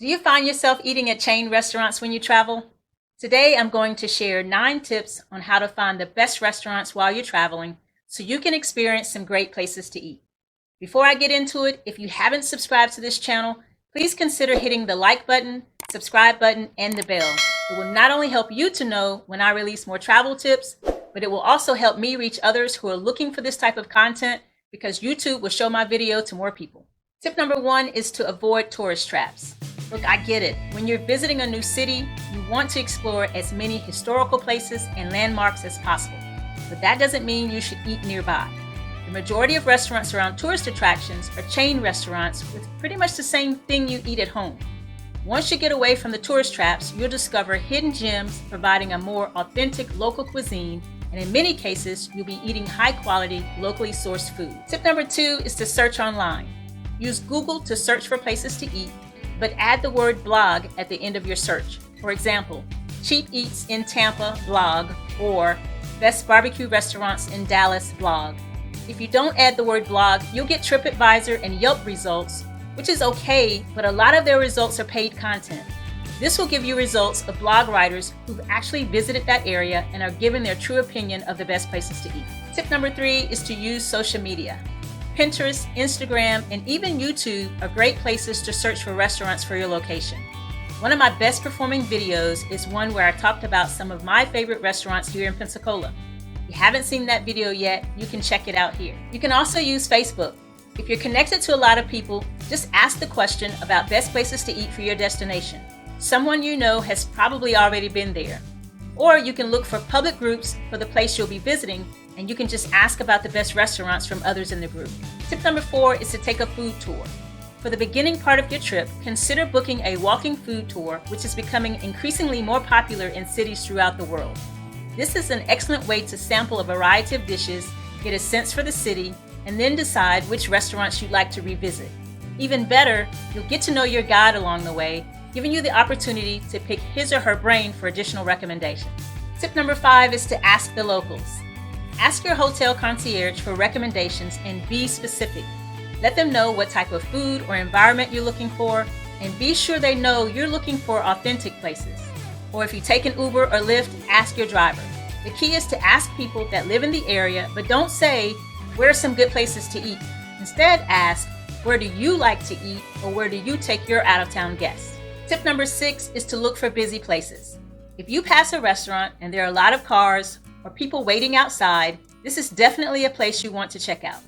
Do you find yourself eating at chain restaurants when you travel? Today, I'm going to share 9 tips on how to find the best restaurants while you're traveling so you can experience some great places to eat. Before I get into it, if you haven't subscribed to this channel, please consider hitting the like button, subscribe button, and the bell. It will not only help you to know when I release more travel tips, but it will also help me reach others who are looking for this type of content because YouTube will show my video to more people. Tip number 1 is to avoid tourist traps. Look, I get it. When you're visiting a new city, you want to explore as many historical places and landmarks as possible. But that doesn't mean you should eat nearby. The majority of restaurants around tourist attractions are chain restaurants with pretty much the same thing you eat at home. Once you get away from the tourist traps, you'll discover hidden gems providing a more authentic local cuisine, and in many cases, you'll be eating high-quality, locally sourced food. Tip number 2 is to search online. Use Google to search for places to eat, but add the word blog at the end of your search. For example, Cheap Eats in Tampa blog or Best Barbecue Restaurants in Dallas blog. If you don't add the word blog, you'll get TripAdvisor and Yelp results, which is okay, but a lot of their results are paid content. This will give you results of blog writers who've actually visited that area and are giving their true opinion of the best places to eat. Tip number 3 is to use social media. Pinterest, Instagram, and even YouTube are great places to search for restaurants for your location. One of my best performing videos is one where I talked about some of my favorite restaurants here in Pensacola. If you haven't seen that video yet, you can check it out here. You can also use Facebook. If you're connected to a lot of people, just ask the question about best places to eat for your destination. Someone you know has probably already been there. Or you can look for public groups for the place you'll be visiting, and you can just ask about the best restaurants from others in the group. Tip number 4 is to take a food tour. For the beginning part of your trip, consider booking a walking food tour, which is becoming increasingly more popular in cities throughout the world. This is an excellent way to sample a variety of dishes, get a sense for the city, and then decide which restaurants you'd like to revisit. Even better, you'll get to know your guide along the way, giving you the opportunity to pick his or her brain for additional recommendations. Tip number 5 is to ask the locals. Ask your hotel concierge for recommendations and be specific. Let them know what type of food or environment you're looking for, and be sure they know you're looking for authentic places. Or if you take an Uber or Lyft, ask your driver. The key is to ask people that live in the area, but don't say, where are some good places to eat? Instead, ask, where do you like to eat, or where do you take your out-of-town guests? Tip number 6 is to look for busy places. If you pass a restaurant and there are a lot of cars or people waiting outside, this is definitely a place you want to check out.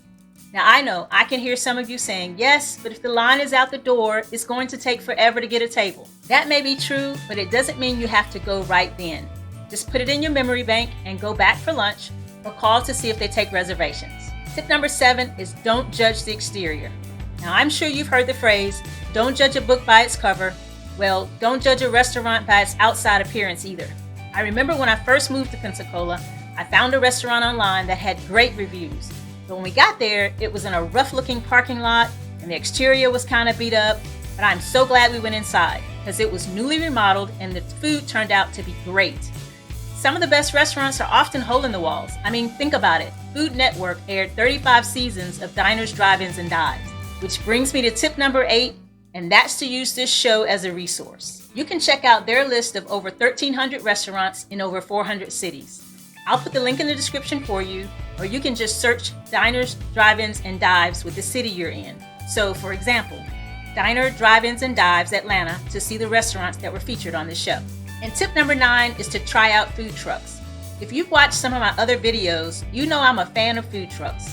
Now I know I can hear some of you saying, yes, but if the line is out the door, it's going to take forever to get a table. That may be true, but it doesn't mean you have to go right then. Just put it in your memory bank and go back for lunch or call to see if they take reservations. Tip number 7 is don't judge the exterior. Now I'm sure you've heard the phrase, don't judge a book by its cover. Well, don't judge a restaurant by its outside appearance either. I remember when I first moved to Pensacola, I found a restaurant online that had great reviews. But when we got there, it was in a rough-looking parking lot, and the exterior was kind of beat up. But I'm so glad we went inside, because it was newly remodeled and the food turned out to be great. Some of the best restaurants are often hole-in-the-walls. I mean, think about it. Food Network aired 35 seasons of diners, drive-ins, and dives. Which brings me to tip number 8, and that's to use this show as a resource. You can check out their list of over 1,300 restaurants in over 400 cities. I'll put the link in the description for you, or you can just search diners, drive-ins, and dives with the city you're in. So, for example, Diner, Drive-ins, and Dives Atlanta to see the restaurants that were featured on this show. And tip number 9 is to try out food trucks. If you've watched some of my other videos, you know I'm a fan of food trucks.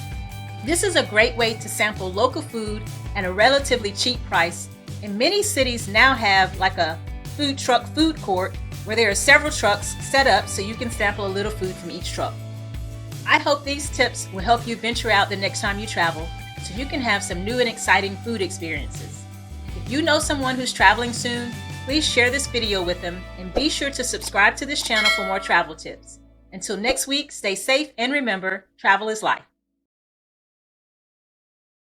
This is a great way to sample local food at a relatively cheap price, and many cities now have like a food truck food court where there are several trucks set up so you can sample a little food from each truck. I hope these tips will help you venture out the next time you travel so you can have some new and exciting food experiences. If you know someone who's traveling soon, please share this video with them and be sure to subscribe to this channel for more travel tips. Until next week, stay safe and remember, travel is life.